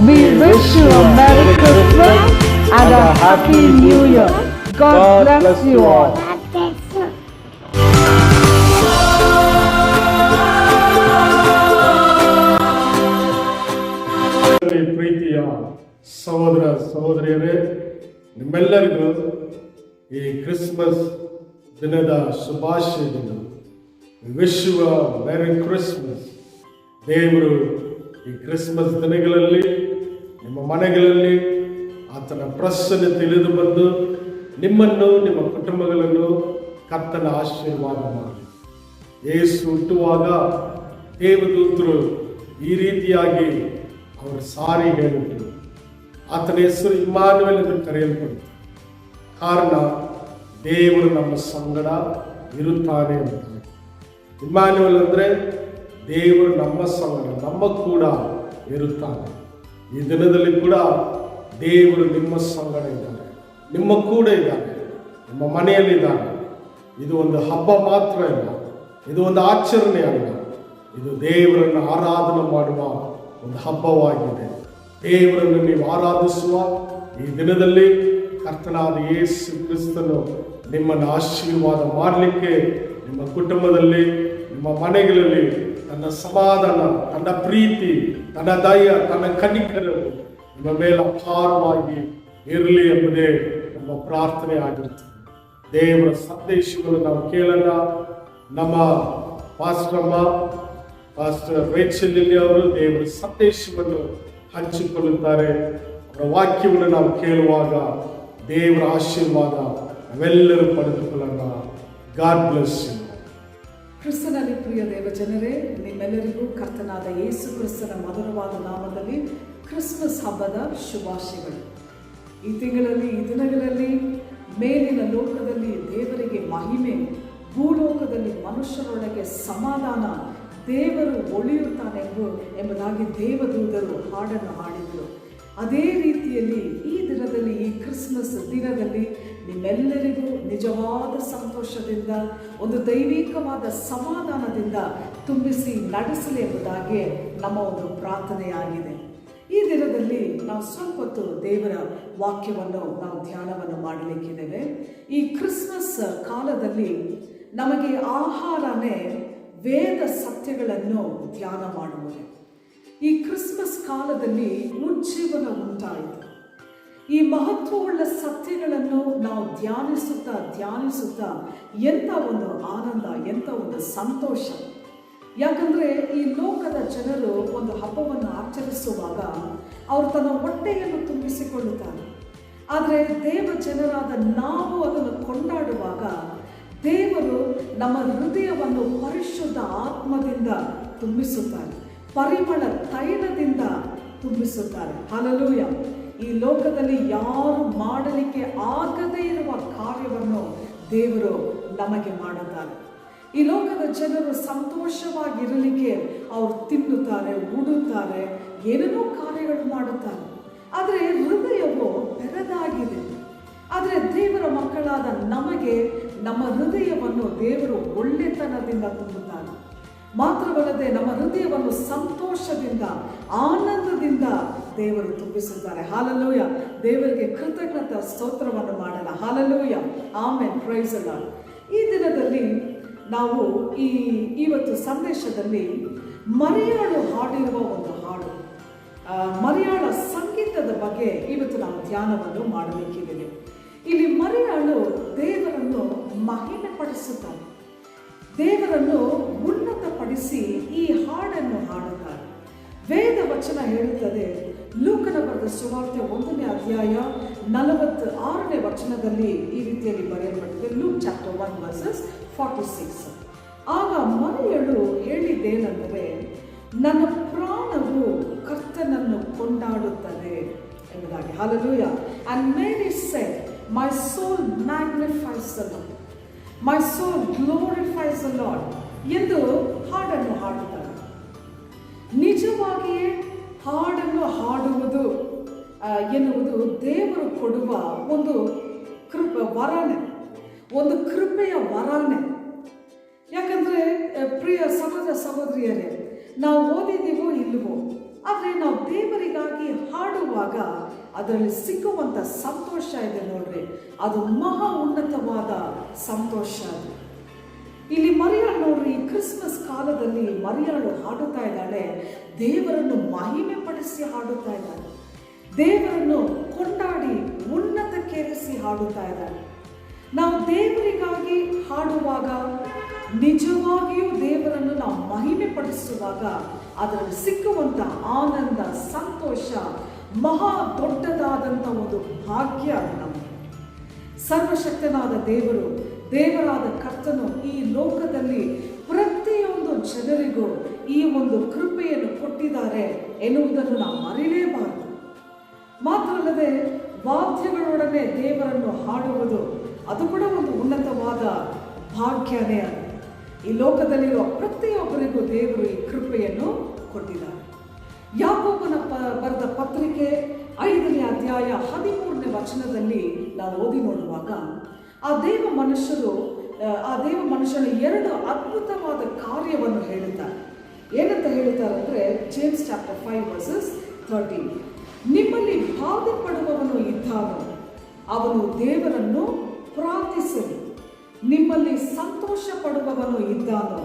We wish you a Merry Christmas and a Happy New Year. God bless you all. ಪ್ರೀತಿಯ ಸಹೋದರ ಸಹೋದರಿಯರೇ, ನಿಮ್ಮೆಲ್ಲರಿಗೂ ಈ ಕ್ರಿಸ್ಮಸ್ ದಿನದ ಶುಭಾಶಯಗಳು. Wish you a merry Christmas. ದೇವರು ಈ ಕ್ರಿಸ್ಮಸ್ ದಿನಗಳಲ್ಲಿ ನಿಮ್ಮ ಮನೆಗಳಲ್ಲಿ ಆತನ ಪ್ರಸನ್ನ ತಿಳಿದು ಬಂದು ನಿಮ್ಮನ್ನು ನಿಮ್ಮ ಕುಟುಂಬಗಳನ್ನು ಕರ್ತನ ಆಶೀರ್ವಾದ ಮಾಡಲಿ. ಯೇಸು ಹುಟ್ಟುವಾಗ ದೇವದೂತರು ಈ ರೀತಿಯಾಗಿ ಅವರು ಸಾರಿ ಹೇಳಿದರು. ಆತನ ಹೆಸರು ಇಮ್ಮಾನುವೇಲ್ ಎಂದು ಕರೆಯಲ್ಪಡುತ್ತೆ. ಕಾರಣ ದೇವರು ನಮ್ಮ ಸಂಗಡ ಇರುತ್ತಾನೆ ಅಂತಾರೆ. ಇಮ್ಮಾನುವೇಲ್ ಅಂದರೆ ದೇವರು ನಮ್ಮ ಸಂಗಡ, ನಮ್ಮ ಕೂಡ ಇರುತ್ತಾನೆ. ಈ ದಿನದಲ್ಲಿ ಕೂಡ ದೇವರು ನಿಮ್ಮ ಸಂಗಡ ಇದ್ದಾನೆ, ನಿಮ್ಮ ಕೂಡ ಇದ್ದಾನೆ, ನಿಮ್ಮ ಮನೆಯಲ್ಲಿದ್ದಾನೆ. ಇದು ಒಂದು ಹಬ್ಬ ಮಾತ್ರ ಇಲ್ಲ, ಇದು ಒಂದು ಆಚರಣೆ ಅಲ್ಲ, ಇದು ದೇವರನ್ನು ಆರಾಧನೆ ಮಾಡುವ ಒಂದು ಹಬ್ಬವಾಗಿದೆ. ದೇವರನ್ನು ನೀವು ಆರಾಧಿಸುವ ಈ ದಿನದಲ್ಲಿ ಕರ್ತನಾದ ಯೇಸು ಕ್ರಿಸ್ತನು ನಿಮ್ಮನ್ನು ಆಶೀರ್ವಾದ ಮಾಡಲಿಕ್ಕೆ ನಿಮ್ಮ ಕುಟುಂಬದಲ್ಲಿ, ನಿಮ್ಮ ಮನೆಗಳಲ್ಲಿ ತನ್ನ ಸಮಾಧಾನ, ತನ್ನ ಪ್ರೀತಿ, ತನ್ನ ದಯ, ತನ್ನ ಕನಿಕರವು ನಿಮ್ಮ ಮೇಲೆ ಅಪಾರವಾಗಿ ಇರಲಿ ಎಂಬುದೇ ನಮ್ಮ ಪ್ರಾರ್ಥನೆ ಆಗಿರುತ್ತದೆ. ದೇವರ ಸಂದೇಶಗಳು ನಾವು ಕೇಳೋಣ. ನಮ್ಮ ಪಾಸ್ಟರ್ ರೇಚಲ್ ಲಿಲ್ಲಿ ಅವರು ದೇವರ ಸಂದೇಶವನ್ನು ಹಂಚಿಕೊಳ್ಳುತ್ತಾರೆ. ಅವರ ವಾಕ್ಯವನ್ನು ನಾವು ಕೇಳುವಾಗ ದೇವರ ಆಶೀರ್ವಾದ ನಾವೆಲ್ಲರೂ ಪಡೆದುಕೊಳ್ಳೋಣ. God bless you. ಕ್ರಿಸ್ತನಲ್ಲಿ ಪ್ರಿಯ ದೇವ ಜನರೇ, ನಿಮ್ಮೆಲ್ಲರಿಗೂ ಕರ್ತನಾದ ಯೇಸು ಕ್ರಿಸ್ತನ ಮಧುರವಾದ ನಾಮದಲ್ಲಿ ಕ್ರಿಸ್ಮಸ್ ಹಬ್ಬದ ಶುಭಾಶಯಗಳು. ಈ ತಿಂಗಳಲ್ಲಿ, ಈ ದಿನಗಳಲ್ಲಿ ಮೇಲಿನ ಲೋಕದಲ್ಲಿ ದೇವರಿಗೆ ಮಹಿಮೆ, ಭೂಲೋಕದಲ್ಲಿ ಮನುಷ್ಯರೊಳಗೆ ಸಮಾಧಾನ, ದೇವರು ಒಳಿಯುತ್ತಾನೆ ಎಂಬುದಾಗಿ ದೇವದೂತರು ಹಾಡನ್ನು ಹಾಡಿದರು. ಅದೇ ರೀತಿಯಲ್ಲಿ ಈ ದಿನದಲ್ಲಿ, ಈ ಕ್ರಿಸ್ಮಸ್ ದಿನದಲ್ಲಿ ನಿಮ್ಮೆಲ್ಲರಿಗೂ ನಿಜವಾದ ಸಂತೋಷದಿಂದ, ಒಂದು ದೈವಿಕವಾದ ಸಮಾಧಾನದಿಂದ ತುಂಬಿಸಿ ನಡೆಸಲಿ ಎಂಬುದಾಗಿ ನಮ್ಮ ಒಂದು ಪ್ರಾರ್ಥನೆಯಾಗಿದೆ. ಈ ದಿನದಲ್ಲಿ ನಾವು ಸ್ವಲ್ಪ ಹೊತ್ತು ದೇವರ ವಾಕ್ಯವನ್ನು ನಾವು ಧ್ಯಾನವನ್ನು ಮಾಡಲಿಕ್ಕಿದ್ದೇವೆ. ಈ ಕ್ರಿಸ್ಮಸ್ ಕಾಲದಲ್ಲಿ ನಮಗೆ ಆಹಾರನೇ ವೇದ ಸತ್ಯಗಳನ್ನು ಧ್ಯಾನ ಮಾಡುವುದು. ಈ ಕ್ರಿಸ್ಮಸ್ ಕಾಲದಲ್ಲಿ ಉಜ್ಜೀವನ ಉಂಟಾಯಿತು. ಈ ಮಹತ್ವವುಳ್ಳ ಸತ್ಯಗಳನ್ನು ನಾವು ಧ್ಯಾನಿಸುತ್ತಾ ಎಂಥ ಒಂದು ಆನಂದ, ಎಂಥ ಒಂದು ಸಂತೋಷ. ಯಾಕಂದರೆ ಈ ಲೋಕದ ಜನರು ಒಂದು ಹಬ್ಬವನ್ನು ಆಚರಿಸುವಾಗ ಅವರು ತನ್ನ ಹೊಟ್ಟೆಯನ್ನು ತುಂಬಿಸಿಕೊಳ್ಳುತ್ತಾರೆ. ಆದರೆ ದೇವ ಜನರಾದ ನಾವು ಅದನ್ನು ಕೊಂಡಾಡುವಾಗ ದೇವರು ನಮ್ಮ ಹೃದಯವನ್ನು ಪರಿಶುದ್ಧ ಆತ್ಮದಿಂದ ತುಂಬಿಸುತ್ತಾರೆ, ಪರಿಮಳ ತೈಲದಿಂದ ತುಂಬಿಸುತ್ತಾರೆ. ಹಲ್ಲೆಲೂಯಾ. ಈ ಲೋಕದಲ್ಲಿ ಯಾರು ಮಾಡಲಿಕ್ಕೆ ಆಗದೇ ಇರುವ ಕಾರ್ಯವನ್ನು ದೇವರು ನಮಗೆ ಮಾಡುತ್ತಾರೆ. ಈ ಲೋಕದ ಜನರು ಸಂತೋಷವಾಗಿರಲಿಕ್ಕೆ ಅವರು ತಿನ್ನುತ್ತಾರೆ, ಉಡುತ್ತಾರೆ, ಏನೇನೋ ಕಾರ್ಯಗಳು ಮಾಡುತ್ತಾರೆ. ಆದರೆ ಹೃದಯವು ಬೆರದಾಗಿದೆ. ಆದರೆ ದೇವರ ಮಕ್ಕಳಾದ ನಮಗೆ ನಮ್ಮ ಹೃದಯವನ್ನು ದೇವರು ಒಳ್ಳೆತನದಿಂದ ತುಂಬುತ್ತಾರೆ. ಮಾತ್ರವಲ್ಲದೆ ನಮ್ಮ ಹೃದಯವನ್ನು ಸಂತೋಷದಿಂದ, ಆನಂದದಿಂದ ದೇವರು ತುಂಬಿಸುತ್ತಾರೆ. ಹಾಲೆಲೂಯಾ. ದೇವರಿಗೆ ಕೃತಜ್ಞತಾ ಸ್ತೋತ್ರವನ್ನು ಮಾಡೋಣ. Hallelujah. Amen. Praise the Lord. ಈ ದಿನದಲ್ಲಿ ನಾವು ಇವತ್ತು ಸಂದೇಶದಲ್ಲಿ ಮರಿಯಾಳು ಹಾಡಿರುವ ಒಂದು ಹಾಡು, ಮರಿಯಾಳ ಸಂಗೀತದ ಬಗ್ಗೆ ಇವತ್ತು ನಾವು ಧ್ಯಾನವನ್ನು ಮಾಡಬೇಕಿದ್ದೇವೆ. ಇಲ್ಲಿ ಮರಿಯಾಳು ದೇವರನ್ನು ಮಹಿಮೆ ಪಡಿಸುತ್ತಾರೆ, ದೇವರನ್ನು ಉನ್ನತಪಡಿಸಿ ಈ ಹಾಡನ್ನು ಹಾಡುತ್ತಾರೆ. ವೇದ ವಚನ ಹೇಳುತ್ತದೆ, ಲೂಕನ ಬರೆದ ಸುವಾರ್ತೆ 1ನೇ ಅಧ್ಯಾಯ 46ನೇ ವಚನದಲ್ಲಿ ಈ ರೀತಿಯಲ್ಲಿ ಬರೆಯಲ್ಪಟ್ಟಿದೆ. Luke chapter 1 versus 46. ಆಗ ಮರಿಯಳು ಹೇಳಿದ್ದೇನೆಂದರೆ, ನನ್ನ ಪ್ರಾಣವು ಕರ್ತನನ್ನು ಕೊಂಡಾಡುತ್ತದೆ ಎಂಬುದಾಗಿ. Hallelujah. And Mary said, my soul magnifies the Lord, my soul glorifies the Lord ಎಂದು ಹಾಡನ್ನು ಹಾಡುತ್ತಾರೆ. ನಿಜವಾಗಿಯೇ ಹಾಡನ್ನು ಹಾಡುವುದು ಎನ್ನುವುದು ದೇವರು ಕೊಡುವ ಒಂದು ವರನೆ, ಒಂದು ಕೃಪೆಯ ವರನೆ. ಯಾಕಂದರೆ ಪ್ರಿಯ ಸಹೋದರ ಸಹೋದರಿಯರೇ, ನಾವು ಓದಿದ್ದೀವೋ ಇಲ್ಲವೋ, ಆದರೆ ನಾವು ದೇವರಿಗಾಗಿ ಹಾಡುವಾಗ ಅದರಲ್ಲಿ ಸಿಕ್ಕುವಂಥ ಸಂತೋಷ ಇದೆ ನೋಡ್ರಿ, ಅದು ಮಹಾ ಉನ್ನತವಾದ ಸಂತೋಷ. ಅದು ಇಲ್ಲಿ ಮರಿಯಾಳು ನೋಡ್ರಿ, ಕ್ರಿಸ್ಮಸ್ ಕಾಲದಲ್ಲಿ ಮರಿಯಾಳು ಹಾಡುತ್ತಾ ಇದ್ದಾಳೆ, ದೇವರನ್ನು ಮಹಿಮೆ ಪಡಿಸಿ ಹಾಡುತ್ತಾ ಇದ್ದಾಳೆ, ದೇವರನ್ನು ಕೊಂಡಾಡಿ ಉನ್ನತಕ್ಕೇರಿಸಿ ಹಾಡುತ್ತಾ ಇದ್ದಾಳೆ. ನಾವು ದೇವರಿಗಾಗಿ ಹಾಡುವಾಗ, ನಿಜವಾಗಿಯೂ ದೇವರನ್ನು ನಾವು ಮಹಿಮೆ ಪಡಿಸುವಾಗ ಅದರಲ್ಲಿ ಸಿಕ್ಕುವಂಥ ಆನಂದ, ಸಂತೋಷ ಮಹಾ ದೊಡ್ಡದಾದಂಥ ಒಂದು ಭಾಗ್ಯ. ನಮಗೆ ಸರ್ವಶಕ್ತನಾದ ದೇವರು, ದೇವರಾದ ಕರ್ತನು ಈ ಲೋಕದಲ್ಲಿ ಪ್ರತಿಯೊಂದು ಜನರಿಗೂ ಈ ಒಂದು ಕೃಪೆಯನ್ನು ಕೊಟ್ಟಿದ್ದಾರೆ ಎನ್ನುವುದನ್ನು ನಾವು ಮರೆಯಲೇಬಾರದು. ಮಾತ್ರ ಅಲ್ಲದೆ ವಾದ್ಯಗಳೊಡನೆ ದೇವರನ್ನು ಹಾಡುವುದು ಅದು ಕೂಡ ಒಂದು ಉನ್ನತವಾದ ಭಾಗ್ಯನೇ. ಅದು ಈ ಲೋಕದಲ್ಲಿರುವ ಪ್ರತಿಯೊಬ್ಬರಿಗೂ ದೇವರು ಈ ಕೃಪೆಯನ್ನು ಕೊಟ್ಟಿದ್ದಾರೆ. ಯಾಕೋಬನ ಬರೆದ ಪತ್ರಿಕೆ 5ನೇ ಅಧ್ಯಾಯ 13ನೇ ವಚನದಲ್ಲಿ ನಾವು ಓದಿ ನೋಡುವಾಗ ಆ ದೇವ ಮನುಷ್ಯನು 2 ಅದ್ಭುತವಾದ ಕಾರ್ಯವನ್ನು ಹೇಳುತ್ತಾರೆ. ಏನಂತ ಹೇಳುತ್ತಾರೆ ಅಂದರೆ, ಜೇಮ್ಸ್ ಚಾಪ್ಟರ್ 5 ವರ್ಸಸ್ 13, ನಿಮ್ಮಲ್ಲಿ ಬಾಧೆ ಪಡುವವನು ಇದ್ದಾನೋ ಅವನು ದೇವರನ್ನು ಪ್ರಾರ್ಥಿಸಲಿ, ನಿಮ್ಮಲ್ಲಿ ಸಂತೋಷ ಪಡುವವನು ಇದ್ದಾನೋ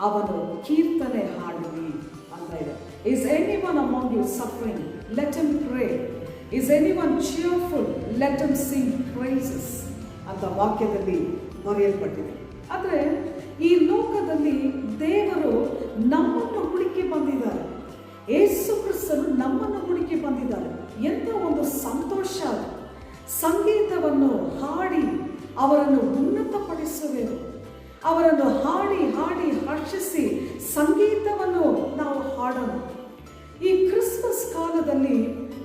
ಅವನು ಕೀರ್ತನೆ ಹಾಡಲಿ ಅಂತ ಇದೆ. Is anyone among you suffering? Let him pray. Is anyone cheerful? Let him sing praises ಅಂತ ವಾಕ್ಯದಲ್ಲಿ ಬರೆಯಲ್ಪಟ್ಟಿದೆ. ಆದರೆ ಈ ಲೋಕದಲ್ಲಿ ದೇವರು ನಮ್ಮನ್ನು ಹುಡುಕಿ ಬಂದಿದ್ದಾರೆ, ಯೇಸು ಕ್ರಿಸ್ತನು ನಮ್ಮನ್ನು ಹುಡುಕಿ ಬಂದಿದ್ದಾರೆ. ಎಂಥ ಒಂದು ಸಂತೋಷ! ಸಂಗೀತವನ್ನು ಹಾಡಿ ಅವರನ್ನು ಉನ್ನತಪಡಿಸುವೆವು, ಅವರನ್ನು ಹಾಡಿ ಹಾಡಿ ಹರ್ಷಿಸಿ ಸಂಗೀತವನ್ನು ನಾವು ಹಾಡೋಣ. ಈ ಕ್ರಿಸ್ಮಸ್ ಕಾಲದಲ್ಲಿ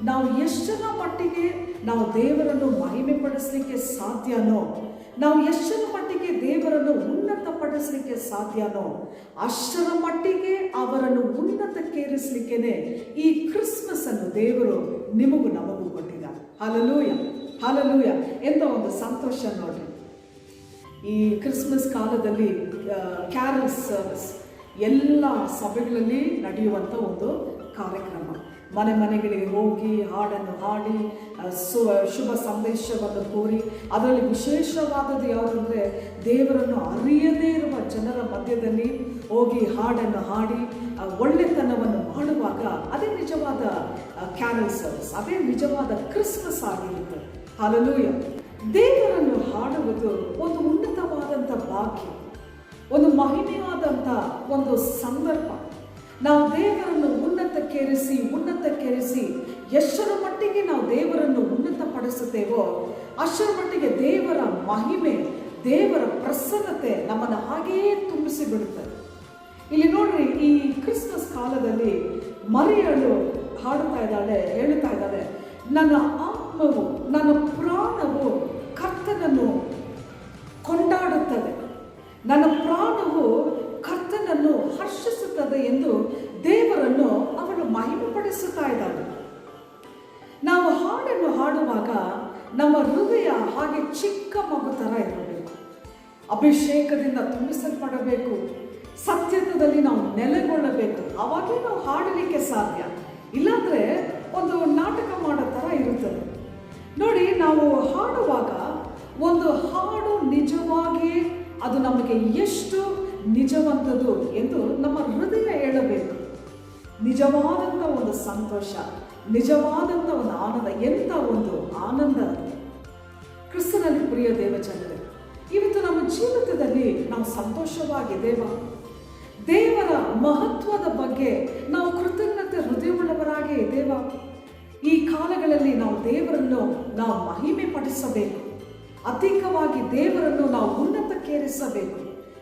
ನಾವು ಎಷ್ಟರ ಮಟ್ಟಿಗೆ ನಾವು ದೇವರನ್ನು ಮಹಿಮೆ ಪಡಿಸಲಿಕ್ಕೆ ಸಾಧ್ಯನೋ, ನಾವು ಎಷ್ಟರ ಮಟ್ಟಿಗೆ ದೇವರನ್ನು ಉನ್ನತಪಡಿಸಲಿಕ್ಕೆ ಸಾಧ್ಯನೋ ಅಷ್ಟರ ಮಟ್ಟಿಗೆ ಅವರನ್ನು ಉನ್ನತಕ್ಕೇರಿಸಲಿಕ್ಕೇನೆ ಈ ಕ್ರಿಸ್ಮಸ್ ಅನ್ನು ದೇವರು ನಿಮಗೂ ನಮಗೂ ಕೊಟ್ಟಿದ್ದಾರೆ. Hallelujah, hallelujah! ಎಂಥ ಒಂದು ಸಂತೋಷ ನೋಡ್ರಿ. ಈ ಕ್ರಿಸ್ಮಸ್ ಕಾಲದಲ್ಲಿ ಕ್ಯಾರಲ್ ಸರ್ವಿಸ್ ಎಲ್ಲ ಸಭೆಗಳಲ್ಲಿ ನಡೆಯುವಂಥ ಒಂದು ಕಾರ್ಯಕ್ರಮ. ಮನೆ ಮನೆಗಳಿಗೆ ಹೋಗಿ ಹಾಡನ್ನು ಹಾಡಿ ಶುಭ ಸಂದೇಶವನ್ನು ಕೋರಿ, ಅದರಲ್ಲಿ ವಿಶೇಷವಾದದ್ದು ಯಾವುದಂದರೆ ದೇವರನ್ನು ಅರಿಯದೇ ಇರುವ ಜನರ ಮಧ್ಯದಲ್ಲಿ ಹೋಗಿ ಹಾಡನ್ನು ಹಾಡಿ ಒಳ್ಳೆತನವನ್ನು ಮಾಡುವಾಗ ಅದೇ ನಿಜವಾದ ಕ್ಯಾರಲ್ ಸರ್ವಿಸ್, ಅದೇ ನಿಜವಾದ ಕ್ರಿಸ್ಮಸ್ ಆಗಿರುತ್ತೆ. ಹಲ್ಲೆಲೂಯಾ! ದೇವರನ್ನು ಹಾಡುವುದು ಒಂದು ಉನ್ನತವಾದಂಥ ಭಾಗ್ಯ, ಒಂದು ಮಹಿಮೆಯಾದಂಥ ಒಂದು ಸಂದರ್ಭ. ನಾವು ದೇವರನ್ನು ಉನ್ನತಕ್ಕೇರಿಸಿ ಎಷ್ಟರ ಮಟ್ಟಿಗೆ ನಾವು ದೇವರನ್ನು ಉನ್ನತಪಡಿಸುತ್ತೇವೋ ಅಷ್ಟರ ಮಟ್ಟಿಗೆ ದೇವರ ಮಹಿಮೆ, ದೇವರ ಪ್ರಸನ್ನತೆ ನಮ್ಮನ್ನು ಹಾಗೆಯೇ ತುಂಬಿಸಿ ಬಿಡುತ್ತದೆ. ಇಲ್ಲಿ ನೋಡ್ರಿ, ಈ ಕ್ರಿಸ್ಮಸ್ ಕಾಲದಲ್ಲಿ ಮರಿಯಳು ಹೇಳ್ತಾ ಇದ್ದಾಳೆ, ನನ್ನ ಆತ್ಮವು, ನನ್ನ ಪ್ರಾಣವು ಕರ್ತನನ್ನು ಕೊಂಡಾಡುತ್ತದೆ, ನನ್ನ ಪ್ರಾಣವು ಕರ್ತನನ್ನು ಹರ್ಷಿಸುತ್ತದೆ ಎಂದು ದೇವರನ್ನು ಅವಳು ಮಹಿಮೆಪಡಿಸುತ್ತಾ ಇದ್ದಾಳೆ. ನಾವು ಹಾಡನ್ನು ಹಾಡುವಾಗ ನಮ್ಮ ಹೃದಯ ಹಾಗೆ ಚಿಕ್ಕ ಮಗು ಥರ ಇರಬೇಕು, ಅಭಿಷೇಕದಿಂದ ತುಂಬಿಸಲ್ಪಡಬೇಕು, ಸತ್ಯದಲ್ಲಿ ನಾವು ನೆಲೆಗೊಳ್ಳಬೇಕು. ಅವಾಗೇ ನಾವು ಹಾಡಲಿಕ್ಕೆ ಸಾಧ್ಯ. ಇಲ್ಲಾಂದರೆ ಒಂದು ನಾಟಕ ಮಾಡೋ ಥರ ಇರುತ್ತದೆ ನೋಡಿ. ನಾವು ಹಾಡುವಾಗ ಒಂದು ಹಾಡು ನಿಜವಾಗಿ ಅದು ನಮಗೆ ಎಷ್ಟು ನಿಜವಂತದ್ದು ಎಂದು ನಮ್ಮ ಹೃದಯ ಹೇಳಬೇಕು. ನಿಜವಾದಂಥ ಒಂದು ಸಂತೋಷ, ನಿಜವಾದಂಥ ಒಂದು ಆನಂದ, ಎಂಥ ಒಂದು ಆನಂದ ಕ್ರಿಸ್ತನಲ್ಲಿ. ಪ್ರಿಯ ದೇವಜನರೇ, ಇವತ್ತು ನಮ್ಮ ಜೀವಿತದಲ್ಲಿ ನಾವು ಸಂತೋಷವಾಗಿದ್ದೇವ? ದೇವರ ಮಹತ್ವದ ಬಗ್ಗೆ ನಾವು ಕೃತಜ್ಞತೆ ಹೃದಯವುಳ್ಳವರಾಗೇ ಇದ್ದೇವ? ಈ ಕಾಲಗಳಲ್ಲಿ ನಾವು ದೇವರನ್ನು ನಾವು ಮಹಿಮೆ ಪಡಿಸಬೇಕು, ಅಧಿಕವಾಗಿ ದೇವರನ್ನು ನಾವು ಉನ್ನತಕ್ಕೇರಿಸಬೇಕು.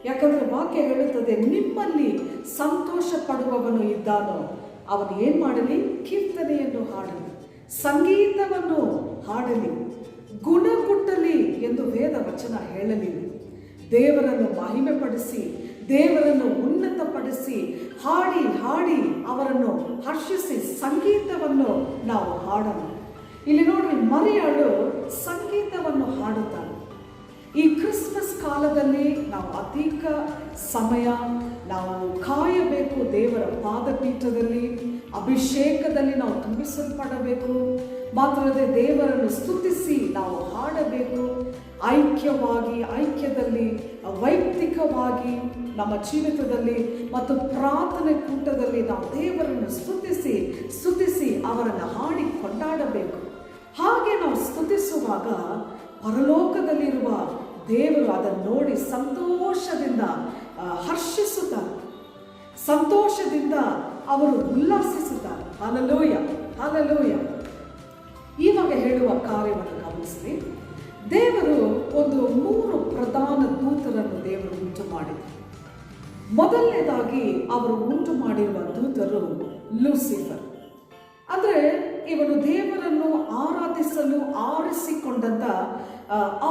ಯಾಕಂದರೆ ವಾಕ್ಯ ಹೇಳುತ್ತದೆ, ನಿಮ್ಮಲ್ಲಿ ಸಂತೋಷ ಪಡುವವನು ಇದ್ದಾನೋ ಅವನು ಏನು ಮಾಡಲಿ? ಕೀರ್ತನೆಯನ್ನು ಹಾಡಲಿ, ಸಂಗೀತವನ್ನು ಹಾಡಲಿ, ಗುಣಗುಟ್ಟಲಿ ಎಂದು ವೇದ ವಚನ ಹೇಳಲಿ. ದೇವರನ್ನು ಮಹಿಮೆ ಪಡಿಸಿ, ದೇವರನ್ನು ಉನ್ನತಪಡಿಸಿ, ಹಾಡಿ ಹಾಡಿ ಅವರನ್ನು ಹರ್ಷಿಸಿ ಸಂಗೀತವನ್ನು ನಾವು ಹಾಡೋಣ. ಇಲ್ಲಿ ನೋಡ್ರಿ, ಮರಿಯಳು ಸಂಗೀತವನ್ನು ಹಾಡುತ್ತಾಳೆ. ಈ ಕ್ರಿಸ್ಮಸ್ ಕಾಲದಲ್ಲಿ ನಾವು ಅಧಿಕ ಸಮಯ ನಾವು ಕಾಯಬೇಕು, ದೇವರ ಪಾದಪೀಠದಲ್ಲಿ ಅಭಿಷೇಕದಲ್ಲಿ ನಾವು ತುಂಬಿಸಲ್ಪಡಬೇಕು. ಮಾತ್ರವೇ ದೇವರನ್ನು ಸ್ತುತಿಸಿ ನಾವು ಹಾಡಬೇಕು. ಐಕ್ಯದಲ್ಲಿ, ವೈಯಕ್ತಿಕವಾಗಿ ನಮ್ಮ ಜೀವಿತದಲ್ಲಿ ಮತ್ತು ಪ್ರಾರ್ಥನೆ ಕೂಟದಲ್ಲಿ ನಾವು ದೇವರನ್ನು ಸ್ತುತಿಸಿ ಅವರನ್ನು ಹಾಡಿ ಕೊಂಡಾಡಬೇಕು. ಹಾಗೆ ನಾವು ಸ್ತುತಿಸುವಾಗ ಪರಲೋಕದಲ್ಲಿರುವ ದೇವರು ಅದನ್ನು ನೋಡಿ ಸಂತೋಷದಿಂದ ಹರ್ಷಿಸುತ್ತಾರೆ, ಸಂತೋಷದಿಂದ ಅವರು ಉಲ್ಲಾಸಿಸುತ್ತಾರೆ. Hallelujah, hallelujah. ಇವಾಗ ಹೇಳುವ ಕಾರ್ಯವನ್ನು ಗಮನಿಸಿ. ದೇವರು ಒಂದು 3 ಪ್ರಧಾನ ದೂತರನ್ನು ದೇವರು ಉಂಟು ಮಾಡಿದರು. ಮೊದಲನೇದಾಗಿ ಅವರು ಉಂಟು ಮಾಡಿರುವ ದೂತರು ಲೂಸಿಫರ್. ಅಂದರೆ ಇವನು ದೇವರನ್ನು ಆರಾಧಿಸಲು ಆರಿಸಿಕೊಂಡಂತ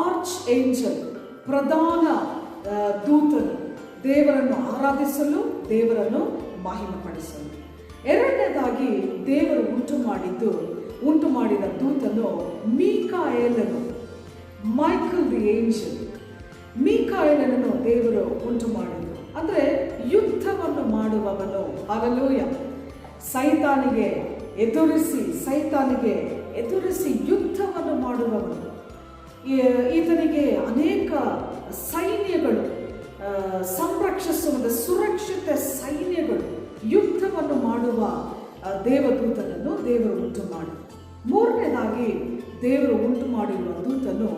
ಆರ್ಚ್ ಏಂಜಲ್, ಪ್ರಧಾನ ದೂತರು, ದೇವರನ್ನು ಆರಾಧಿಸಲು, ದೇವರನ್ನು ಮಹಿಮೆಪಡಿಸಲು. ಎರಡನೇದಾಗಿ ದೇವರು ಉಂಟು ಮಾಡಿದ ದೂತನು ಮೀಕಾಯೇಲನು, ಮೈಕಲ್ ದಿ ಏಂಜಲ್. ಮೀಕಾಯೇಲನನ್ನು ದೇವರು ಉಂಟು ಮಾಡಿದರು. ಅಂದರೆ ಯುದ್ಧವನ್ನು ಮಾಡುವವನು. ಹಲ್ಲೆಲೂಯ. ಸೈತಾನಿಗೆ ಎದುರಿಸಿ ಯುದ್ಧವನ್ನು ಮಾಡುವವನು. ಈತನಿಗೆ ಅನೇಕ ಸೈನ್ಯಗಳು ಸಂರಕ್ಷಿಸುವ ಸುರಕ್ಷಿತ ಸೈನ್ಯಗಳು, ಯುದ್ಧವನ್ನು ಮಾಡುವ ದೇವದೂತನನ್ನು ದೇವರು ಉಂಟು ಮಾಡಿ. ಮೂರನೇದಾಗಿ ದೇವರು ಉಂಟು ಮಾಡಿರುವ ದೂತನು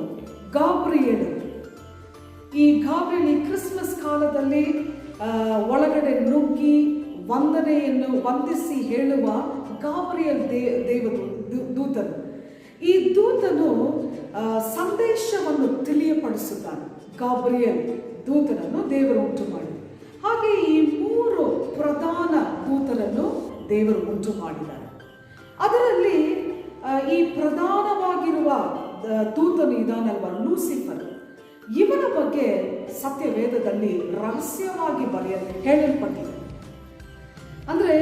ಗಾಬ್ರಿಯೇಲನು. ಈ ಕ್ರಿಸ್ಮಸ್ ಕಾಲದಲ್ಲಿ ಒಳಗಡೆ ನುಗ್ಗಿ ವಂದಿಸಿ ಹೇಳುವ ಗಾಬ್ರಿಯಲ್ ದೂತನು. ಈ ದೂತನು ಸಂದೇಶವನ್ನು ತಿಳಿಯಪಡಿಸುತ್ತಾನೆ. ಗಾಬ್ರಿಯಲ್ ದೂತನನ್ನು ದೇವರು ಉಂಟು ಮಾಡಿ. ಹಾಗೆ ಈ 3 ಪ್ರಧಾನ ದೂತರನ್ನು ದೇವರು ಉಂಟು ಮಾಡಿದ್ದಾರೆ. ಅದರಲ್ಲಿ ಈ ಪ್ರಧಾನವಾಗಿರುವ ದೂತನು ಇದಾನಲ್ವ, ಲೂಸಿಫರ್. ಇವನ ಬಗ್ಗೆ ಸತ್ಯವೇದದಲ್ಲಿ ರಹಸ್ಯವಾಗಿ ಹೇಳಲ್ಪಟ್ಟಿದೆ. ಅಂದರೆ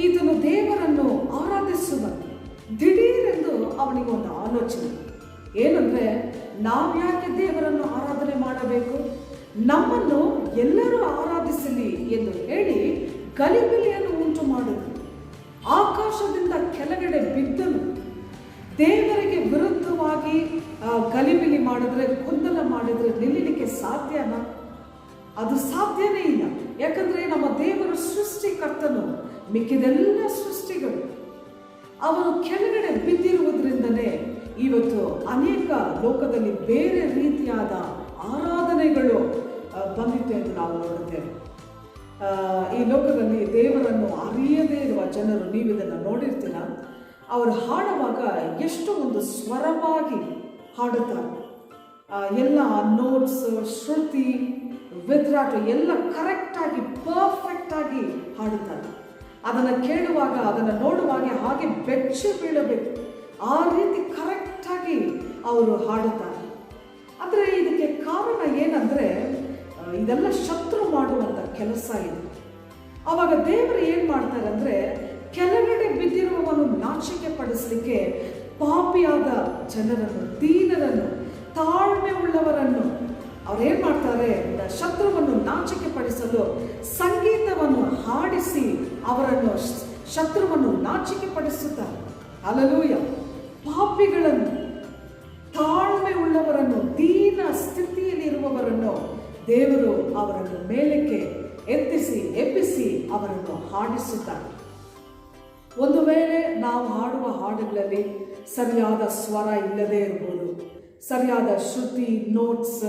ಈತನು ದೇವರನ್ನು ಆರಾಧಿಸುವನು. ದಿಢೀರೆಂದು ಅವನಿಗೆ ಒಂದು ಆಲೋಚನೆ ಏನಂದ್ರೆ, ನಾವು ಯಾಕೆ ದೇವರನ್ನು ಆರಾಧನೆ ಮಾಡಬೇಕು, ನಮ್ಮನ್ನು ಎಲ್ಲರೂ ಆರಾಧಿಸಲಿ ಎಂದು ಹೇಳಿ ಗಲಿಬಿಲಿಯನ್ನು ಉಂಟು ಮಾಡಿದನು. ಆಕಾಶದಿಂದ ಕೆಳಗಡೆ ಬಿದ್ದನು. ದೇವರಿಗೆ ವಿರುದ್ಧವಾಗಿ ಗಲಿಬಿಲಿ ಮಾಡಿದ್ರೆ, ಗೊಂದಲ ಮಾಡಿದ್ರೆ ನಿಲ್ಲಲಿಕ್ಕೆ ಸಾಧ್ಯನಾ? ಅದು ಸಾಧ್ಯನೇ ಇಲ್ಲ. ಯಾಕಂದ್ರೆ ನಮ್ಮ ದೇವರು ಸೃಷ್ಟಿಕರ್ತನು, ಮಿಕ್ಕಿದೆಲ್ಲ ಸೃಷ್ಟಿಗಳು ಅವರು ಕೆಳಗಡೆ ಬಿದ್ದಿರುವುದರಿಂದಲೇ ಇವತ್ತು ಅನೇಕ ಲೋಕದಲ್ಲಿ ಬೇರೆ ರೀತಿಯಾದ ಆರಾಧನೆಗಳು ಬಂದಿತ್ತು ಎಂದು ನಾವು ನೋಡುತ್ತೇವೆ. ಈ ಲೋಕದಲ್ಲಿ ದೇವರನ್ನು ಅರಿಯದೇ ಇರುವ ಜನರು, ನೀವು ಇದನ್ನು ನೋಡಿರ್ತೀರ, ಅವರು ಹಾಡುವಾಗ ಎಷ್ಟು ಒಂದು ಸ್ವರವಾಗಿ ಹಾಡುತ್ತಾರೆ. ಎಲ್ಲ ನೋಟ್ಸ್, ಶ್ರುತಿ, ವಿದ್ರಾಟ ಎಲ್ಲ ಕರೆಕ್ಟಾಗಿ ಪರ್ಫೆಕ್ಟಾಗಿ ಹಾಡುತ್ತಾರೆ. ಅದನ್ನು ಕೇಳುವಾಗ, ಅದನ್ನು ನೋಡುವಾಗ ಹಾಗೆ ಬೆಚ್ಚಿ ಬೀಳಬೇಕು, ಆ ರೀತಿ ಕರೆಕ್ಟಾಗಿ ಅವರು ಹಾಡುತ್ತಾರೆ. ಅಂದರೆ ಇದಕ್ಕೆ ಕಾರಣ ಏನಂದರೆ, ಇದೆಲ್ಲ ಶತ್ರು ಮಾಡುವಂಥ ಕೆಲಸ ಇದು. ಆವಾಗ ದೇವರು ಏನು ಮಾಡ್ತಾರೆ ಅಂದರೆ, ಕೆಳಗಡೆ ಬಿದ್ದಿರುವವನು ನಾಚಿಕೆ ಪಡಿಸಲಿಕ್ಕೆ ಪಾಪಿಯಾದ ಜನರನ್ನು, ದೀನರನ್ನು, ತಾಳ್ಮೆ ಉಳ್ಳವರನ್ನು ಅವ್ರೇನು ಮಾಡ್ತಾರೆ, ಶತ್ರುವನ್ನು ನಾಚಿಕೆ ಪಡಿಸಲು ಸಂಗೀತವನ್ನು ಹಾಡಿಸಿ ಅವರನ್ನು, ಶತ್ರುವನ್ನು ನಾಚಿಕೆ ಪಡಿಸುತ್ತಾರೆ. ಹಲ್ಲೆಲೂಯ. ಪಾಪಿಗಳನ್ನು, ತಾಳ್ಮೆ ಉಳ್ಳವರನ್ನು, ದೀನ ಸ್ಥಿತಿಯಲ್ಲಿರುವವರನ್ನು ದೇವರು ಅವರನ್ನು ಮೇಲಕ್ಕೆ ಎಬ್ಬಿಸಿ ಅವರನ್ನು ಹಾಡಿಸುತ್ತಾರೆ. ಒಂದು ವೇಳೆ ನಾವು ಹಾಡುವ ಹಾಡುಗಳಲ್ಲಿ ಸರಿಯಾದ ಸ್ವರ ಇಲ್ಲದೇ ಇರಬಹುದು, ಸರಿಯಾದ ಶ್ರುತಿ, ನೋಟ್ಸ್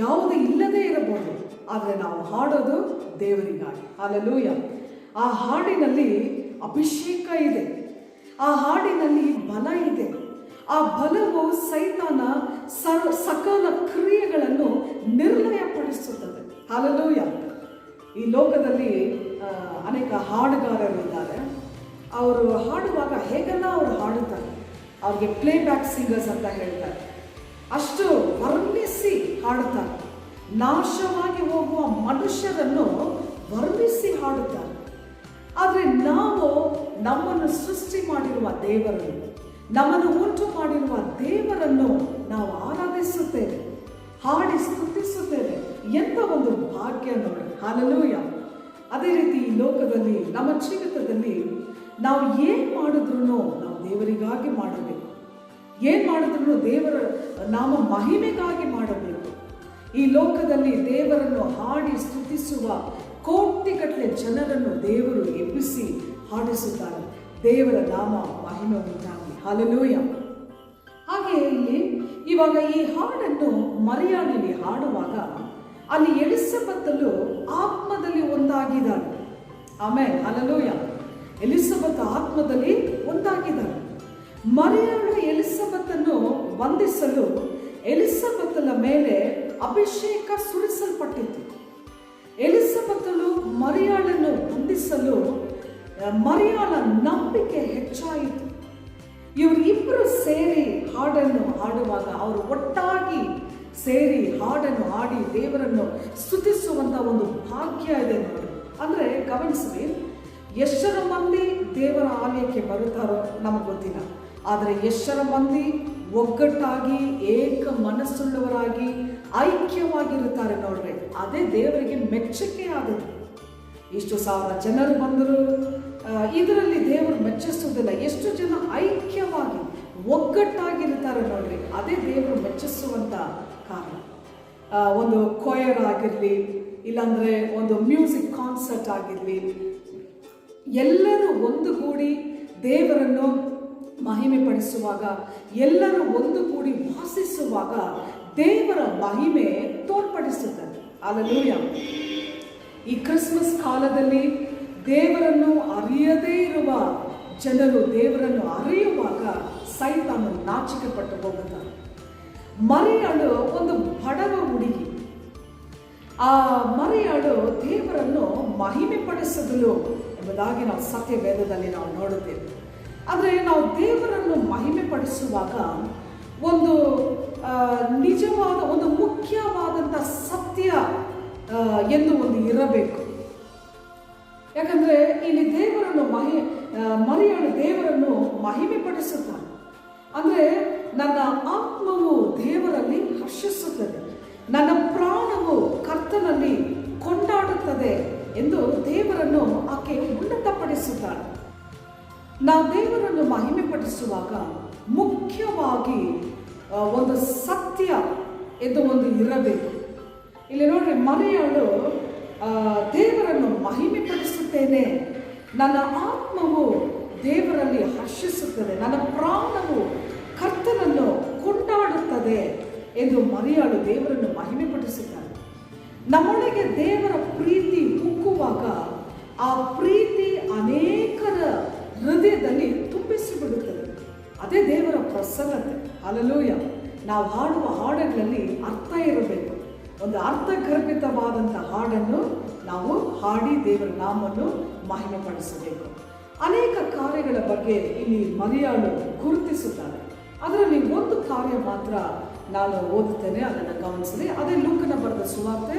ಯಾವುದೇ ಇಲ್ಲದೇ ಇರಬಹುದು, ಆದರೆ ನಾವು ಹಾಡೋದು ದೇವರಿಗಾಗಿ. ಹಲ್ಲೆಲೂಯ. ಆ ಹಾಡಿನಲ್ಲಿ ಅಭಿಷೇಕ ಇದೆ, ಆ ಹಾಡಿನಲ್ಲಿ ಬಲ ಇದೆ. ಆ ಬಲವು ಸೈತಾನ ಸಕಲ ಕ್ರಿಯೆಗಳನ್ನು ನಿರ್ಲಯಪಡಿಸುತ್ತದೆ. ಹಲ್ಲೆಲೂಯ. ಈ ಲೋಕದಲ್ಲಿ ಅನೇಕ ಹಾಡುಗಾರರು ಇದ್ದಾರೆ. ಅವರು ಹಾಡುವಾಗ ಹೇಗೆಲ್ಲ ಅವರು ಹಾಡುತ್ತಾರೆ, ಅವ್ರಿಗೆ ಪ್ಲೇಬ್ಯಾಕ್ ಸಿಂಗರ್ಸ್ ಅಂತ ಹೇಳ್ತಾರೆ. ಅಷ್ಟು ವರ್ಣಿಸಿ ಹಾಡುತ್ತಾರೆ. ನಾಶವಾಗಿ ಹೋಗುವ ಮನುಷ್ಯರನ್ನು ವರ್ಣಿಸಿ ಹಾಡುತ್ತಾರೆ. ಆದರೆ ನಾವು ನಮ್ಮನ್ನು ಸೃಷ್ಟಿ ಮಾಡಿರುವ ದೇವರನ್ನು, ನಮ್ಮನ್ನು ಉಂಟು ಮಾಡಿರುವ ದೇವರನ್ನು ನಾವು ಆರಾಧಿಸುತ್ತೇವೆ, ಹಾಡಿ ಸ್ತುತಿಸುತ್ತೇವೆ. ಎಂಥ ಒಂದು ಭಾಗ್ಯ ನೋಡಿ. ಹಲ್ಲೆಲೂಯ. ಅದೇ ರೀತಿ ಈ ಲೋಕದಲ್ಲಿ, ನಮ್ಮ ಜೀವಿತದಲ್ಲಿ ನಾವು ಏನು ಮಾಡಿದ್ರೂ ನಾವು ದೇವರಿಗಾಗಿ ಮಾಡಬೇಕು. ಏನ್ ಮಾಡಿದ್ರು ದೇವರ ನಾಮ ಮಹಿಮೆಗಾಗಿ ಮಾಡಬೇಕು. ಈ ಲೋಕದಲ್ಲಿ ದೇವರನ್ನು ಹಾಡಿ ಸ್ತುತಿಸುವ ಕೋಟಿಗಟ್ಟಲೆ ಜನರನ್ನು ದೇವರು ಎಬ್ಬಿಸಿ ಹಾಡಿಸುತ್ತಾರೆ. ದೇವರ ನಾಮ ಮಹಿಮೆ ಉಂಟಾಗಲಿ. ಹಲ್ಲೆಲೂಯ. ಹಾಗೆ ಇಲ್ಲಿ ಇವಾಗ ಈ ಹಾಡನ್ನು ಮರಿಯಾಳಲ್ಲಿ ಹಾಡುವಾಗ ಅಲ್ಲಿ ಎಲಿಸಬೆತಳು ಆತ್ಮದಲ್ಲಿ ಒಂದಾಗಿದ್ದಾಳೆ. ಆಮೇಲೆ ಹಲ್ಲೆಲೂಯ. ಎಲಿಸಬೆತ್ ಆತ್ಮದಲ್ಲಿ ಒಂದಾಗಿದ್ದಾಳೆ. ಮರಿಯಾಳು ಎಲಿಸಬೆತನ್ನು ವಂದಿಸಲು ಎಲಿಸಬೆತಳ ಮೇಲೆ ಅಭಿಷೇಕ ಸುರಿಸಲ್ಪಟ್ಟಿತು. ಎಲಿಸಬೆತಳು ಮರಿಯಾಳನ್ನು ವಂದಿಸಲು ಮರಿಯಾಳ ನಂಬಿಕೆ ಹೆಚ್ಚಾಯಿತು. ಇವರಿಬ್ಬರು ಸೇರಿ ಹಾಡನ್ನು ಹಾಡುವಾಗ ಅವರು ಒಟ್ಟಾಗಿ ಸೇರಿ ಹಾಡನ್ನು ಹಾಡಿ ದೇವರನ್ನು ಸ್ತುತಿಸುವಂತ ಒಂದು ಭಾಗ್ಯ ಇದೆ ನೋಡಿ. ಅಂದ್ರೆ ಗಮನಿಸಿ, ಎಷ್ಟರ ಮಂದಿ ದೇವರ ಆಲಯಕ್ಕೆ ಬರುತ್ತಾರೋ ನಮಗೆ ಗೊತ್ತಿಲ್ಲ, ಆದರೆ ಎಷ್ಟರ ಮಂದಿ ಒಗ್ಗಟ್ಟಾಗಿ ಏಕ ಮನಸ್ಸುಳ್ಳವರಾಗಿ ಐಕ್ಯವಾಗಿರುತ್ತಾರೆ ನೋಡ್ರಿ, ಅದೇ ದೇವರಿಗೆ ಮೆಚ್ಚುಗೆ ಆಗುತ್ತೆ. ಇಷ್ಟು ಸಾವಿರ ಜನರು ಬಂದರು, ಇದರಲ್ಲಿ ದೇವರು ಮೆಚ್ಚಿಸುವುದಿಲ್ಲ. ಎಷ್ಟು ಜನ ಐಕ್ಯವಾಗಿ ಒಗ್ಗಟ್ಟಾಗಿರ್ತಾರೆ ನೋಡ್ರಿ, ಅದೇ ದೇವರು ಮೆಚ್ಚಿಸುವಂತ ಕಾರಣ. ಒಂದು ಕೊಯರ್ ಆಗಿರಲಿ, ಇಲ್ಲಾಂದ್ರೆ ಒಂದು ಮ್ಯೂಸಿಕ್ ಕಾನ್ಸರ್ಟ್ ಆಗಿರಲಿ, ಎಲ್ಲರೂ ಒಂದುಗೂಡಿ ದೇವರನ್ನು ಮಹಿಮೆ ಪಡಿಸುವಾಗ, ಎಲ್ಲರೂ ಒಂದುಗೂಡಿ ವಾಸಿಸುವಾಗ ದೇವರ ಮಹಿಮೆ ತೋರ್ಪಡಿಸುತ್ತದೆ. ಹಲ್ಲೆಲೂಯ. ಈ ಕ್ರಿಸ್ಮಸ್ ಕಾಲದಲ್ಲಿ ದೇವರನ್ನು ಅರಿಯದೇ ಇರುವ ಜನರು ದೇವರನ್ನು ಅರಿಯುವಾಗ ಸೈತಾನು ನಾಚಿಕೆ ಪಟ್ಟು ಹೋಗುತ್ತಾರೆ. ಮರಿಯಾಳು ಒಂದು ಬಡವ ಹುಡುಗಿ. ಆ ಮರಿಯಾಳು ದೇವರನ್ನು ಮಹಿಮೆ ಪಡಿಸಲು ಎಂಬುದಾಗಿ ನಾವು ಸತ್ಯ ವೇದದಲ್ಲಿ ನಾವು ನೋಡುತ್ತೇವೆ. ಆದರೆ ನಾವು ದೇವರನ್ನು ಮಹಿಮೆ ಪಡಿಸುವಾಗ ಒಂದು ನಿಜವಾದ ಒಂದು ಮುಖ್ಯವಾದಂಥ ಸತ್ಯ ಎಂದು ಒಂದು ಇರಬೇಕು. ಯಾಕಂದ್ರೆ ಇಲ್ಲಿ ದೇವರನ್ನು ಮರಿಯಾಳು ದೇವರನ್ನು ಮಹಿಮೆ ಪಡಿಸುತ್ತಾನೆ. ಅಂದ್ರೆ ನನ್ನ ಆತ್ಮವು ದೇವರಲ್ಲಿ ಹರ್ಷಿಸುತ್ತದೆ, ನನ್ನ ಪ್ರಾಣವು ಕರ್ತನಲ್ಲಿ ಕೊಂಡಾಡುತ್ತದೆ ಎಂದು ದೇವರನ್ನು ಆಕೆ ಉನ್ನತಪಡಿಸುತ್ತಾಳೆ. ನಾವು ದೇವರನ್ನು ಮಹಿಮೆ ಪಡಿಸುವಾಗ ಮುಖ್ಯವಾಗಿ ಒಂದು ಸತ್ಯ ಎಂದು ಒಂದು ಇರಬೇಕು. ಇಲ್ಲಿ ನೋಡ್ರಿ, ಮರಿಯಾಳು ದೇವರನ್ನು ಮಹಿಮೆ ಪಡಿಸುತ್ತೇನೆ, ನನ್ನ ಆತ್ಮವು ದೇವರಲ್ಲಿ ಹರ್ಷಿಸುತ್ತದೆ, ನನ್ನ ಪ್ರಾಣವು ಕರ್ತನನ್ನು ಕೊಂಡಾಡುತ್ತದೆ ಎಂದು ಮರಿಯಾಳು ದೇವರನ್ನು ಮಹಿಮೆ ಪಡಿಸುತ್ತಾಳೆ. ನಮ್ಮೊಳಗೆ ದೇವರ ಪ್ರೀತಿ ಉಕ್ಕುವಾಗ ಆ ಪ್ರೀತಿ ಅನೇಕರ ಹೃದಯದಲ್ಲಿ ತುಂಬಿಸಿಬಿಡುತ್ತದೆ. ಅದೇ ದೇವರ ಪ್ರಸನ್ನತೆ. ಹಲ್ಲೆಲೂಯ. ನಾವು ಹಾಡುವ ಹಾಡುಗಳಲ್ಲಿ ಅರ್ಥ ಇರಬೇಕು. ಒಂದು ಅರ್ಥಗರ್ಭಿತವಾದಂಥ ಹಾಡನ್ನು ನಾವು ಹಾಡಿ ದೇವರ ನಾಮವನ್ನು ಮಹಿಮೆ ಪಡಿಸಬೇಕು. ಅನೇಕ ಕಾರ್ಯಗಳ ಬಗ್ಗೆ ಇಲ್ಲಿ ಮರಿಯಾಳು ಗುರುತಿಸುತ್ತಾರೆ. ಅದರಲ್ಲಿ ಒಂದು ಕಾರ್ಯ ಮಾತ್ರ ನಾನು ಓದುತ್ತೇನೆ, ಅದನ್ನು ಗಮನಿಸಿದೆ. ಅದೇ ಲೂಕನ ಬರೆದ ಸುವಾರ್ತೆ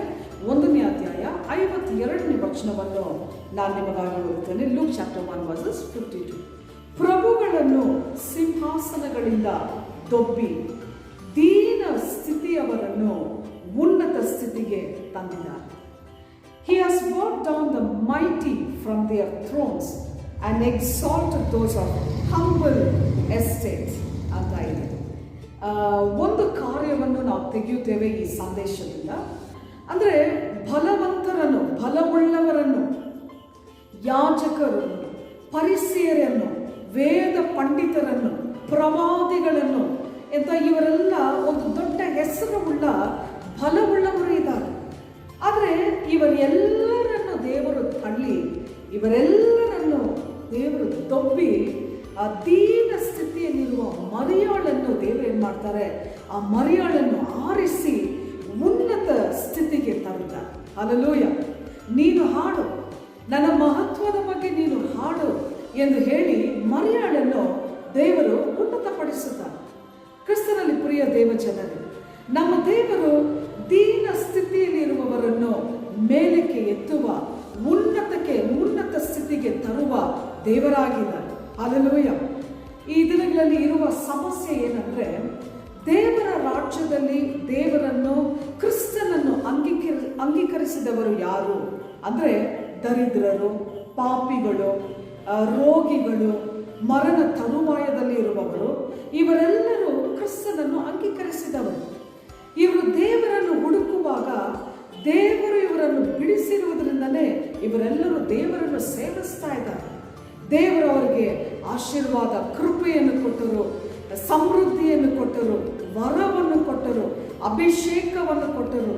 1ನೇ ಅಧ್ಯಾಯ 52ನೇ ವಚನವನ್ನು ನಾನು ನಿಮಗಾಗಿ ಓದುತ್ತೇನೆ. Luke chapter 1:52. ಪ್ರಭುಗಳನ್ನು ಸಿಂಹಾಸನಗಳಿಂದ ದೊಬ್ಬಿ ದೀನ ಸ್ಥಿತಿಯವರನ್ನು ಉನ್ನತ ಸ್ಥಿತಿಗೆ ತಂದಿದ್ದಾರೆ. He has brought down the mighty from their thrones and exalted those of humble estate ಅಂತ ಇದೆ. ಒಂದು ಕಾರ್ಯವನ್ನು ನಾವು ತೆಗೆಯುತ್ತೇವೆ ಈ ಸಂದೇಶದಿಂದ. ಅಂದರೆ ಬಲವಂತರನ್ನು, ಬಲವುಳ್ಳವರನ್ನು, ಯಾಜಕರನ್ನು, ಪರಿಸೇಯರನ್ನು, ವೇದ ಪಂಡಿತರನ್ನು, ಪ್ರವಾದಿಗಳನ್ನು ಅಂತ ಇವರೆಲ್ಲ ಒಂದು ದೊಡ್ಡ ಹೆಸರುಳ್ಳ ಬಲವುಳ್ಳವರು ಇದ್ದಾರೆ. ಆದರೆ ಇವರೆಲ್ಲರನ್ನು ದೇವರು ತಳ್ಳಿ, ಇವರೆಲ್ಲರನ್ನು ದೇವರು ದೊಬ್ಬಿ ಆ ದೀನ ಸ್ಥಿತಿಯಲ್ಲಿರುವ ಮರಿಯಾಳನ್ನು ದೇವರು ಏನು ಮಾಡ್ತಾರೆ, ಆ ಮರಿಯಾಳನ್ನು ಆರಿಸಿ ಉನ್ನತ ಸ್ಥಿತಿಗೆ ತರುತ್ತಾರೆ. ಹಲ್ಲೆಲೂಯ. ನೀನು ಹಾಡು, ನನ್ನ ಮಹತ್ವದ ಬಗ್ಗೆ ನೀನು ಹಾಡು ಎಂದು ಹೇಳಿ ಮರಿಯಾಳನ್ನು ದೇವರು ಉನ್ನತಪಡಿಸುತ್ತಾರೆ. ಕ್ರಿಸ್ತನಲ್ಲಿ ಪ್ರಿಯ ದೇವಜನರೇ, ನಮ್ಮ ದೇವರು ದೀನ ಸ್ಥಿತಿಯಲ್ಲಿರುವವರನ್ನು ಮೇಲಕ್ಕೆ ಎತ್ತುವ, ಉನ್ನತ ಸ್ಥಿತಿಗೆ ತರುವ ದೇವರಾಗಿದ್ದಾರೆ. ಹಲ್ಲೆಲೂಯ. ಈ ದಿನಗಳಲ್ಲಿ ಇರುವ ಸಮಸ್ಯೆ ಏನಂದ್ರೆ, ದೇವರ ರಾಜ್ಯದಲ್ಲಿ ದೇವರನ್ನು, ಕ್ರಿಸ್ತನನ್ನು ಅಂಗೀಕರಿಸಿದವರು ಯಾರು ಅಂದ್ರೆ ದರಿದ್ರರು, ಪಾಪಿಗಳು, ರೋಗಿಗಳು, ಮರಣ ತರುವಾಯದಲ್ಲಿ ಇರುವವರು, ಇವರೆಲ್ಲರೂ ಕ್ರಿಸ್ತನನ್ನು ಅಂಗೀಕರಿಸಿದವರು. ಇವರು ದೇವರನ್ನು ಹುಡುಕುವಾಗ ದೇವರು ಇವರನ್ನು ಬಿಡಿಸಿರುವುದರಿಂದಲೇ ಇವರೆಲ್ಲರೂ ದೇವರನ್ನು ಸೇವಿಸ್ತಾ ಇದ್ದಾರೆ. ದೇವರು ಅವರಿಗೆ ಆಶೀರ್ವಾದ, ಕೃಪೆಯನ್ನು ಕೊಟ್ಟರು, ಸಮೃದ್ಧಿಯನ್ನು ಕೊಟ್ಟರು, ವರವನ್ನು ಕೊಟ್ಟರು, ಅಭಿಷೇಕವನ್ನು ಕೊಟ್ಟರು,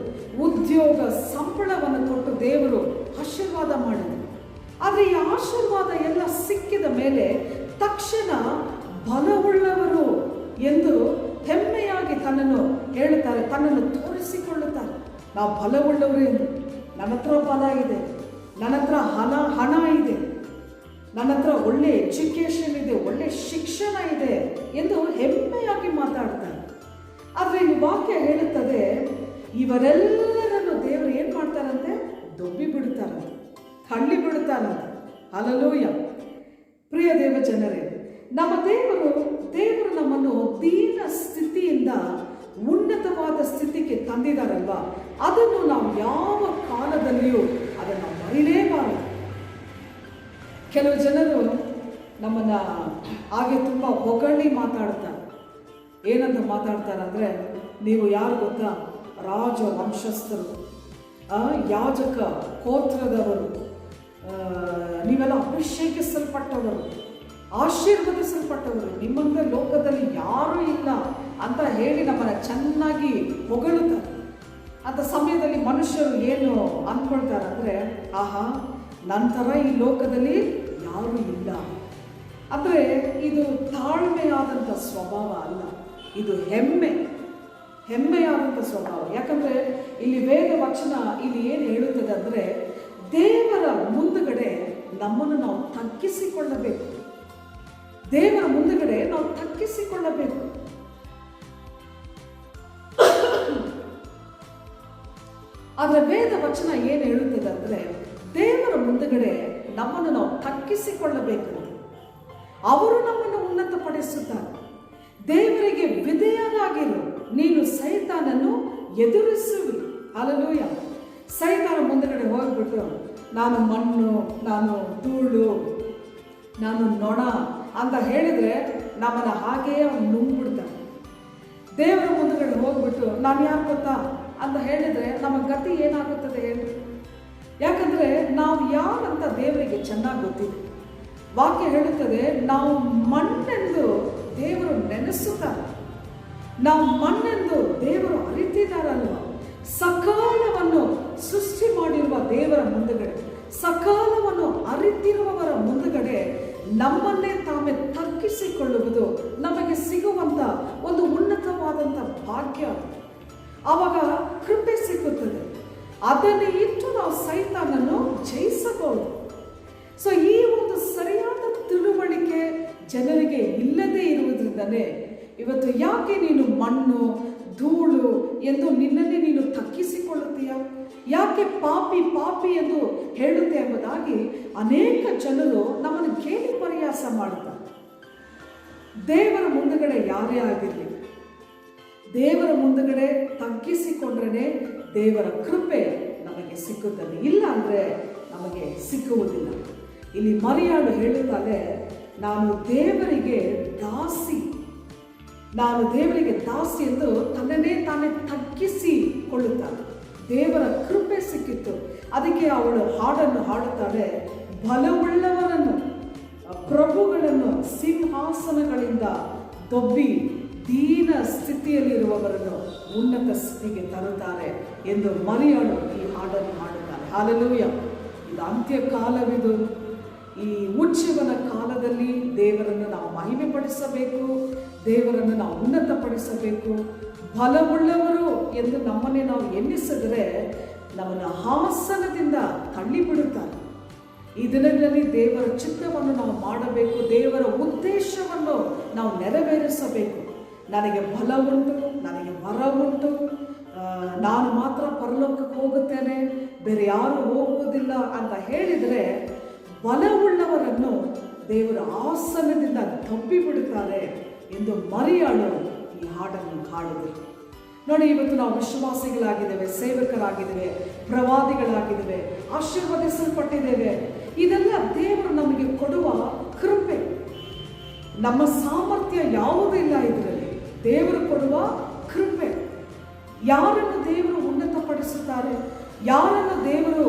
ಉದ್ಯೋಗ, ಸಂಬಳವನ್ನು ಕೊಟ್ಟು ದೇವರು ಆಶೀರ್ವಾದ ಮಾಡಿದರು. ಆದರೆ ಈ ಆಶೀರ್ವಾದ ಎಲ್ಲ ಸಿಕ್ಕಿದ ಮೇಲೆ ತಕ್ಷಣ ಬಲವುಳ್ಳವರು ಎಂದು ಹೆಮ್ಮೆಯಾಗಿ ತನ್ನನ್ನು ಹೇಳುತ್ತಾರೆ, ತನ್ನನ್ನು ತೋರಿಸಿಕೊಳ್ಳುತ್ತಾರೆ. ನಾವು ಬಲವುಳ್ಳವರು ಎಂದು, ನನ್ನ ಹತ್ರ ಬಲ ಇದೆ, ನನ್ನ ಹತ್ರ ಹಣ ಇದೆ, ನನ್ನ ಹತ್ರ ಒಳ್ಳೆ ಎಜುಕೇಶನ್ ಇದೆ, ಒಳ್ಳೆ ಶಿಕ್ಷಣ ಇದೆ ಎಂದು ಹೆಮ್ಮೆಯಾಗಿ ಮಾತಾಡ್ತಾರೆ. ಆದರೆ ಈ ವಾಕ್ಯ ಹೇಳುತ್ತದೆ, ಇವರೆಲ್ಲರನ್ನು ದೇವರು ಏನು ಮಾಡ್ತಾರಂತೆ? ದೊಬ್ಬಿ ಬಿಡುತ್ತಾರಂತೆ, ತಳ್ಳಿ ಬಿಡುತ್ತಾರಂತೆ. ಹಲ್ಲೆಲೂಯ. ಪ್ರಿಯ ದೇವ ಜನರೇ, ನಮ್ಮ ದೇವರು ನಮ್ಮನ್ನು ದೀನ ಸ್ಥಿತಿಯಿಂದ ಉನ್ನತವಾದ ಸ್ಥಿತಿಗೆ ತಂದಿದ್ದಾರಲ್ವಾ, ಅದನ್ನು ನಾವು ಯಾವ ಕಾಲದಲ್ಲಿಯೂ ಅದನ್ನು ಮರಿಲೇಬಾರದು. ಕೆಲವು ಜನರು ನಮ್ಮನ್ನು ಹಾಗೆ ತುಂಬ ಹೊಗಳಿ ಮಾತಾಡ್ತಾರೆ. ಏನಂತ ಮಾತಾಡ್ತಾರೆ ಅಂದರೆ, ನೀವು ಯಾರು ಗೊತ್ತಾ? ರಾಜ ವಂಶಸ್ಥರು, ಯಾಜಕ ಗೋತ್ರದವರು, ನೀವೆಲ್ಲ ಅಭಿಷೇಕಿಸಲ್ಪಟ್ಟವರು, ಆಶೀರ್ವದಿಸಲ್ಪಟ್ಟವರು, ನಿಮ್ಮಂತ ಲೋಕದಲ್ಲಿ ಯಾರೂ ಇಲ್ಲ ಅಂತ ಹೇಳಿ ನಮ್ಮನ್ನು ಚೆನ್ನಾಗಿ ಹೊಗಳುತ್ತಾರೆ. ಅಂಥ ಸಮಯದಲ್ಲಿ ಮನುಷ್ಯರು ಏನು ಅಂದ್ಕೊಳ್ತಾರೆ ಅಂದರೆ, ಆಹಾ, ನಂತರ ಈ ಲೋಕದಲ್ಲಿ ಯಾರೂ ಇಲ್ಲ. ಅಂದರೆ ಇದು ತಾಳ್ಮೆಯಾದಂಥ ಸ್ವಭಾವ ಅಲ್ಲ, ಇದು ಹೆಮ್ಮೆಯಾದಂಥ ಸ್ವಭಾವ. ಯಾಕಂದರೆ ಇಲ್ಲಿ ವೇದ ವಚನ ಇಲ್ಲಿ ಏನು ಹೇಳುತ್ತದೆ ಅಂದರೆ, ದೇವರ ಮುಂದುಗಡೆ ನಮ್ಮನ್ನು ನಾವು ತಗ್ಗಿಸಿಕೊಳ್ಳಬೇಕು. ದೇವರ ಮುಂದುಗಡೆ ನಾವು ತಗ್ಗಿಸಿಕೊಳ್ಳಬೇಕು. ಆದರೆ ವೇದ ವಚನ ಏನು ಹೇಳುತ್ತದೆ ಅಂದರೆ, ದೇವರ ಮುಂದುಗಡೆ ನಮ್ಮನ್ನು ನಾವು ತಗ್ಗಿಸಿಕೊಳ್ಳಬೇಕು. ಅವರು ನಮ್ಮನ್ನು ಉನ್ನತಪಡಿಸುತ್ತಾರೆ. ದೇವರಿಗೆ ವಿಧೇಯನಾಗಿರು, ನೀನು ಸೈತಾನನ್ನು ಎದುರಿಸುವಿ. ಹಲ್ಲೆಲೂಯ. ಸೈತಾನ ಮುಂದುಗಡೆ ಹೋಗ್ಬಿಟ್ಟು ನಾನು ಮಣ್ಣು, ನಾನು ಧೂಳು, ನಾನು ನೊಣ ಅಂತ ಹೇಳಿದರೆ ನಮ್ಮನ್ನು ಹಾಗೆಯೇ ಅವನು ನುಂಗ್ಬಿಡ್ತಾನೆ. ದೇವರ ಮುಂದುಗಡೆ ಹೋಗ್ಬಿಟ್ಟು ನಾನು ಯಾರು ಗೊತ್ತಾ ಅಂತ ಹೇಳಿದರೆ ನಮ್ಮ ಗತಿ ಏನಾಗುತ್ತದೆ ಹೇಳಿ? ಯಾಕಂದರೆ ನಾವು ಯಾರಂತ ದೇವರಿಗೆ ಚೆನ್ನಾಗಿ ಗೊತ್ತಿದೆ. ವಾಕ್ಯ ಹೇಳುತ್ತದೆ, ನಾವು ಮಣ್ಣೆಂದು ದೇವರು ನೆನೆಸುತ್ತಾರೆ. ನಾವು ಮಣ್ಣೆಂದು ದೇವರು ಅರಿತಿದ್ದಾರಲ್ವ. ಸಕಾಲವನ್ನು ಸೃಷ್ಟಿ ಮಾಡಿರುವ ದೇವರ ಮುಂದುಗಡೆ, ಸಕಾಲವನ್ನು ಅರಿತಿರುವವರ ಮುಂದುಗಡೆ ನಮ್ಮನ್ನೇ ತಾವೇ ತಗ್ಗಿಸಿಕೊಳ್ಳುವುದು ನಮಗೆ ಸಿಗುವಂಥ ಒಂದು ಉನ್ನತವಾದಂಥ ಭಾಗ್ಯ. ಆವಾಗ ಕೃಪೆ ಸಿಕ್ಕುತ್ತದೆ. ಅದನ್ನು ಇಟ್ಟು ನಾವು ಸೈತಾನನ್ನು ಜಯಿಸಬಹುದು. ಸೊ ಈ ಒಂದು ಸರಿಯಾದ ತಿಳುವಳಿಕೆ ಜನರಿಗೆ ಇಲ್ಲದೇ ಇರುವುದರಿಂದಲೇ ಇವತ್ತು ಯಾಕೆ ನೀನು ಮಣ್ಣು, ಧೂಳು ಎಂದು ನಿನ್ನನ್ನೇ ನೀನು ತಗ್ಗಿಸಿಕೊಳ್ಳುತ್ತೀಯ? ಯಾಕೆ ಪಾಪಿ ಎಂದು ಹೇಳುತ್ತೆ ಎಂಬುದಾಗಿ ಅನೇಕ ಜನರು ನಮ್ಮನ್ನು ಕೇಳಿ ಪರಿಹಾಸ ಮಾಡುತ್ತಾರೆ. ದೇವರ ಮುಂದುಗಡೆ ಯಾರೇ ಆಗಿರಲಿ, ದೇವರ ಮುಂದುಗಡೆ ತಗ್ಗಿಸಿಕೊಂಡ್ರೆ ದೇವರ ಕೃಪೆ ನಮಗೆ ಸಿಕ್ಕುತ್ತದೆ, ಇಲ್ಲ ಅಂದರೆ ನಮಗೆ ಸಿಕ್ಕುವುದಿಲ್ಲ. ಇಲ್ಲಿ ಮರಿಯಾಳು ಹೇಳುತ್ತಾಳೆ, ನಾನು ದೇವರಿಗೆ ದಾಸಿ ಎಂದು ತನ್ನನ್ನೇ ತಾನೇ ತಗ್ಗಿಸಿಕೊಳ್ಳುತ್ತಾಳೆ. ದೇವರ ಕೃಪೆ ಸಿಕ್ಕಿತ್ತು. ಅದಕ್ಕೆ ಅವಳು ಹಾಡನ್ನು ಹಾಡುತ್ತಾಳೆ, ಬಲವುಳ್ಳವರನ್ನು, ಪ್ರಭುಗಳನ್ನು ಸಿಂಹಾಸನಗಳಿಂದ ದೊಬ್ಬಿ ದೀನ ಸ್ಥಿತಿಯಲ್ಲಿರುವವರನ್ನು ಉನ್ನತ ಸ್ಥಿತಿಗೆ ತರುತ್ತಾರೆ ಎಂದು ಮರಿಯಾಳು ಈ ಹಾಡನ್ನು ಹಾಡುತ್ತಾರೆ. ಹಲ್ಲೆಲೂಯ. ಇದು ಅಂತ್ಯಕಾಲವಿದು. ಈ ಉಜ್ಜೀವನ ಕಾಲದಲ್ಲಿ ದೇವರನ್ನು ನಾವು ಮಹಿಮೆ ಪಡಿಸಬೇಕು, ದೇವರನ್ನು ನಾವು ಉನ್ನತಪಡಿಸಬೇಕು. ಬಲವುಳ್ಳವರು ಎಂದು ನಮ್ಮನ್ನೇ ನಾವು ಎನ್ನಿಸಿದರೆ ನಮ್ಮನ್ನು ಹಾಸನದಿಂದ ತಳ್ಳಿಬಿಡುತ್ತಾರೆ. ಈ ದಿನಗಳಲ್ಲಿ ದೇವರ ಚಿತ್ತವನ್ನು ನಾವು ಮಾಡಬೇಕು, ದೇವರ ಉದ್ದೇಶವನ್ನು ನಾವು ನೆರವೇರಿಸಬೇಕು. ನನಗೆ ಬಲ ಉಂಟು, ನನಗೆ ವರ ಉಂಟು, ನಾನು ಮಾತ್ರ ಪರಲೋಕಕ್ಕೆ ಹೋಗುತ್ತೇನೆ, ಬೇರೆ ಯಾರು ಹೋಗುವುದಿಲ್ಲ ಅಂತ ಹೇಳಿದರೆ ಬಲವುಳ್ಳವರನ್ನು ದೇವರ ಆಸನದಿಂದ ದಬ್ಬಿ ಬಿಡುತ್ತಾರೆ ಎಂದು ಮರಿಯಾಳು ಈ ಹಾಡನ್ನು ಹಾಡಿದರು. ನೋಡಿ, ಇವತ್ತು ನಾವು ವಿಶ್ವಾಸಿಗಳಾಗಿದ್ದೇವೆ, ಸೇವಕರಾಗಿದ್ದೇವೆ, ಪ್ರವಾದಿಗಳಾಗಿದ್ದೇವೆ, ಆಶೀರ್ವದಿಸಲ್ಪಟ್ಟಿದ್ದೇವೆ. ಇದೆಲ್ಲ ದೇವರು ನಮಗೆ ಕೊಡುವ ಕೃಪೆ. ನಮ್ಮ ಸಾಮರ್ಥ್ಯ ಯಾವುದೂ ಇಲ್ಲ ಇದರಲ್ಲಿ. ದೇವರು ಕೊಡುವ ಕೃಪೆ. ಯಾರನ್ನು ದೇವರು ಉನ್ನತಪಡಿಸುತ್ತಾರೆ, ಯಾರನ್ನು ದೇವರು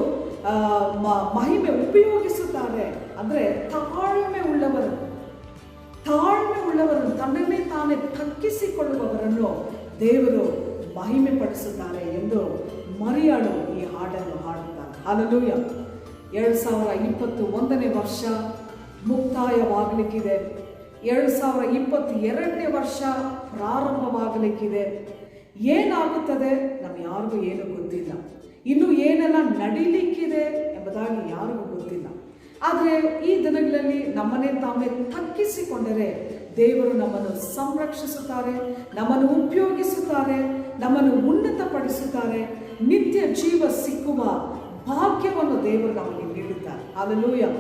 ಮಹಿಮೆ ಉಪಯೋಗಿಸುತ್ತಾರೆ ಅಂದರೆ ತಾಳ್ಮೆ ಉಳ್ಳವರನ್ನು ತನ್ನನ್ನೇ ತಾನೇ ತಗ್ಗಿಸಿಕೊಳ್ಳುವವರನ್ನು ದೇವರು ಮಹಿಮೆ ಪಡಿಸುತ್ತಾರೆ ಎಂದು ಮರಿಯಾಳು ಈ ಹಾಡನ್ನು ಹಾಡುತ್ತಾರೆ. ಹಲ್ಲೆಲೂಯಾ. 2021ನೇ ವರ್ಷ ಮುಕ್ತಾಯವಾಗಲಿಕ್ಕಿದೆ. 2022ನೇ ವರ್ಷ ಪ್ರಾರಂಭವಾಗಲಿಕ್ಕಿದೆ. ಏನಾಗುತ್ತದೆ ನಮ್ಗೆ ಯಾರಿಗೂ ಏನೂ ಗೊತ್ತಿಲ್ಲ. ಇನ್ನು ಏನೆಲ್ಲ ನಡೀಲಿಕ್ಕಿದೆ ಎಂಬುದಾಗಿ ಯಾರಿಗೂ ಗೊತ್ತಿಲ್ಲ. ಆದರೆ ಈ ದಿನಗಳಲ್ಲಿ ನಮ್ಮನ್ನೇ ತಾವೇ ತಗ್ಗಿಸಿಕೊಂಡರೆ ದೇವರು ನಮ್ಮನ್ನು ಸಂರಕ್ಷಿಸುತ್ತಾರೆ, ನಮ್ಮನ್ನು ಉಪಯೋಗಿಸುತ್ತಾರೆ, ನಮ್ಮನ್ನು ಉನ್ನತಪಡಿಸುತ್ತಾರೆ. ನಿತ್ಯ ಜೀವ ಸಿಕ್ಕುವ ಭಾಗ್ಯವನ್ನು ದೇವರು ನಮಗೆ ನೀಡುತ್ತಾರೆ. ಹಲ್ಲೆಲೂಯಾ.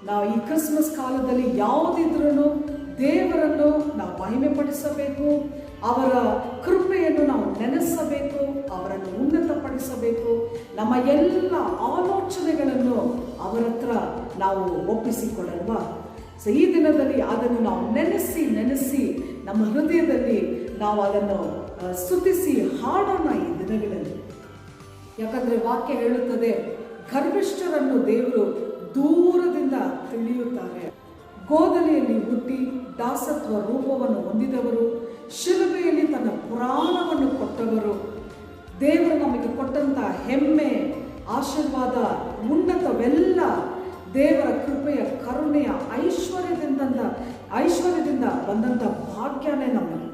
ನಾವು ಈ ಕ್ರಿಸ್ಮಸ್ ಕಾಲದಲ್ಲಿ ಯಾವುದಿದ್ರೂ ದೇವರನ್ನು ನಾವು ಮಹಿಮೆ ಪಡಿಸಬೇಕು, ಅವರ ಕೃಪೆಯನ್ನು ನಾವು ನೆನೆಸಬೇಕು, ಅವರನ್ನು ಉನ್ನತಪಡಿಸಬೇಕು. ನಮ್ಮ ಎಲ್ಲ ಆಲೋಚನೆಗಳನ್ನು ಅವರ ಹತ್ರ ನಾವು ಒಪ್ಪಿಸಿಕೊಡಲ್ವಾ? ಸೊ ಈ ದಿನದಲ್ಲಿ ಅದನ್ನು ನಾವು ನೆನೆಸಿ ನಮ್ಮ ಹೃದಯದಲ್ಲಿ ನಾವು ಅದನ್ನು ಸ್ತುತಿಸಿ ಹಾಡೋಣ ಈ ದಿನಗಳಲ್ಲಿ. ಯಾಕಂದರೆ ವಾಕ್ಯ ಹೇಳುತ್ತದೆ, ಗರ್ವಿಷ್ಠರನ್ನು ದೇವರು ದೂರದಿಂದ ತಿಳಿಯುತ್ತಾರೆ. ಗೋದಲಿಯಲ್ಲಿ ಹುಟ್ಟಿ ದಾಸತ್ವ ರೂಪವನ್ನು ಹೊಂದಿದವರು, ಶಿಲುಬೆಯಲ್ಲಿ ತನ್ನ ಪ್ರಾಣವನ್ನು ಕೊಟ್ಟವರು, ದೇವರು ನಮಗೆ ಕೊಟ್ಟಂಥ ಹೆಮ್ಮೆ, ಆಶೀರ್ವಾದ, ಉನ್ನತವೆಲ್ಲ ದೇವರ ಕೃಪೆಯ ಕರುಣೆಯ ಐಶ್ವರ್ಯದಿಂದ ಬಂದಂಥ ಭಾಗ್ಯನೇ ನಮಗೆ.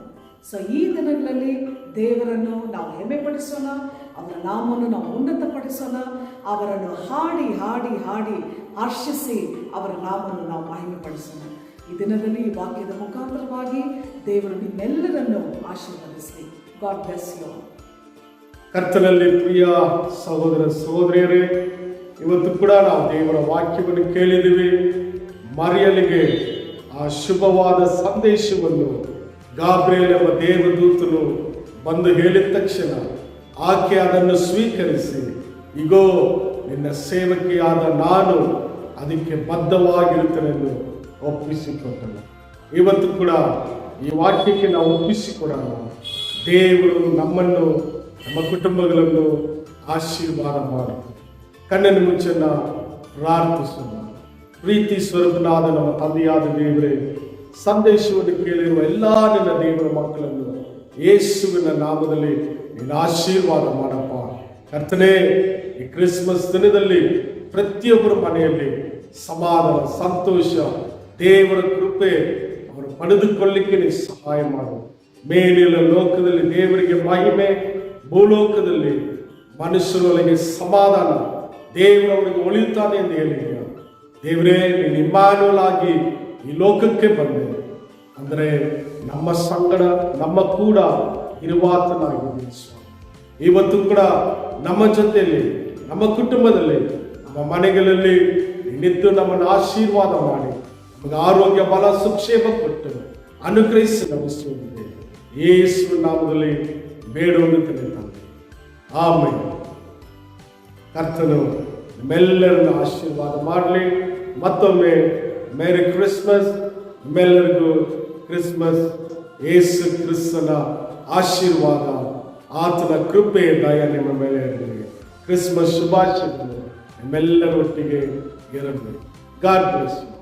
ಸೊ ಈ ದಿನಗಳಲ್ಲಿ ದೇವರನ್ನು ನಾವು ಹೆಮ್ಮೆ ಪಡಿಸೋಣ, ಅವರ ನಾಮವನ್ನು ನಾವು ಉನ್ನತಪಡಿಸೋಣ, ಅವರನ್ನು ಹಾಡಿ ಹಾಡಿ ಹಾಡಿ ಹರ್ಷಿಸಿ ಅವರ ನಾಮವನ್ನು ನಾವು ಮಹಿಮೆ ಪಡಿಸೋಣ. ಈ ದಿನದಲ್ಲಿ ಈ ವಾಕ್ಯದ ಮುಖಾಂತರವಾಗಿ ದೇವರು ನಿಮ್ಮೆಲ್ಲರನ್ನು ಆಶೀರ್ವದಿಸಲಿ. God bless you. ಕರ್ತನಲ್ಲಿ ಪ್ರಿಯ ಸಹೋದರ ಸಹೋದರಿಯರೇ, ಇವತ್ತು ಕೂಡ ನಾವು ದೇವರ ವಾಕ್ಯವನ್ನು ಕೇಳಿದ್ದೀವಿ. ಮರಿಯಲಿಗೆ ಆ ಶುಭವಾದ ಸಂದೇಶವನ್ನು ಗಾಬ್ರಿಯೇಲ್ ಎಂಬ ದೇವದೂತನು ಬಂದು ಹೇಳಿದ ತಕ್ಷಣ ಆಕೆ ಅದನ್ನು ಸ್ವೀಕರಿಸಿ, ಇಗೋ ನಿನ್ನ ಸೇವಕಿಯಾದ ನಾನು ಅದಕ್ಕೆ ಬದ್ಧವಾಗಿರುತ್ತೇನೆಂದು ಒಪ್ಪಿಸಿಕೊಟ್ಟನು. ಇವತ್ತು ಕೂಡ ಈ ವಾಕ್ಯಕ್ಕೆ ನಾವು ಒಪ್ಪಿಸಿಕೊಡೋಣ. ದೇವರು ನಮ್ಮನ್ನು, ನಮ್ಮ ಕುಟುಂಬಗಳನ್ನು ಆಶೀರ್ವಾದ ಮಾಡಿ. ಕಣ್ಣನ್ನು ಮುಚ್ಚನ್ನ ಪ್ರಾರ್ಥಿಸೋಣ. ಪ್ರೀತಿ ಸ್ವರೂಪನಾದ ನಮ್ಮ ತಂದೆಯಾದ ದೇವರೇ, ಸಂದೇಶವನ್ನು ಕೇಳಿರುವ ಎಲ್ಲ ನಿನ್ನ ದೇವರ ಮಕ್ಕಳನ್ನು ಯೇಸುವಿನ ನಾಮದಲ್ಲಿ ನೀನು ಆಶೀರ್ವಾದ ಮಾಡಪ್ಪ. ಕರ್ತನೇ, ಈ ಕ್ರಿಸ್ಮಸ್ ದಿನದಲ್ಲಿ ಪ್ರತಿಯೊಬ್ಬರ ಮನೆಯಲ್ಲಿ ಸಮಾಧಾನ, ಸಂತೋಷ, ದೇವರ ಕೃಪೆ ಅವರು ಪಡೆದುಕೊಳ್ಳಿಕ್ಕೆ ನೀವು ಸಹಾಯ ಮಾಡು. ಮೇಲಿನ ಲೋಕದಲ್ಲಿ ದೇವರಿಗೆ ಮಹಿಮೆ, ಭೂಲೋಕದಲ್ಲಿ ಮನುಷ್ಯರೊಳಗೆ ಸಮಾಧಾನ. ದೇವರವರಿಗೆ ಒಳಿತಾನೆ ಎಂದು ಹೇಳಿದ್ದೀಯ. ದೇವರೇ, ನೀನು ಇಮ್ಮಾನುವೇಲ್ ಆಗಿ ಈ ಲೋಕಕ್ಕೆ ಬಂದೆ ಅಂದರೆ ನಮ್ಮ ಸಂಗಡ, ನಮ್ಮ ಕೂಡ ಇರುವಾತನಾಗಿದೆ ಸ್ವಾಮಿ. ಇವತ್ತು ಕೂಡ ನಮ್ಮ ಜೊತೆಯಲ್ಲಿ, ನಮ್ಮ ಕುಟುಂಬದಲ್ಲಿ, ನಮ್ಮ ಮನೆಗಳಲ್ಲಿ ನಿಂತು ನಮ್ಮನ್ನು ಆಶೀರ್ವಾದ ಮಾಡಿ, ನಮಗೆ ಆರೋಗ್ಯ, ಬಲ, ಸುಕ್ಷೇಮ ಕೊಟ್ಟು ಅನುಗ್ರಹಿಸಿ ನಮಿಸುವುದಿದೆ. ಯೇಸು ನಾಮದಲ್ಲಿ ಬೇಡವನ್ನು ತಿಳಿತಾನೆ. ಆಮೇಲೆ ಕರ್ತನು ನಮ್ಮೆಲ್ಲರನ್ನು ಆಶೀರ್ವಾದ ಮಾಡಲಿ. ಮತ್ತೊಮ್ಮೆ ಮೇರಿ ಕ್ರಿಸ್ಮಸ್. ನಿಮ್ಮೆಲ್ಲರಿಗೂ ಕ್ರಿಸ್ಮಸ್. ಯೇಸು ಕ್ರಿಸ್ತನ ಆಶೀರ್ವಾದ, ಆತನ ಕೃಪೆ, ದಯ ನಿಮ್ಮ ಮೇಲೆ ಇರಲಿ. ಕ್ರಿಸ್ಮಸ್ ಶುಭಾಶಯಗಳು ನಿಮ್ಮೆಲ್ಲರೊಟ್ಟಿಗೆ ಇರಲಿ. God bless you.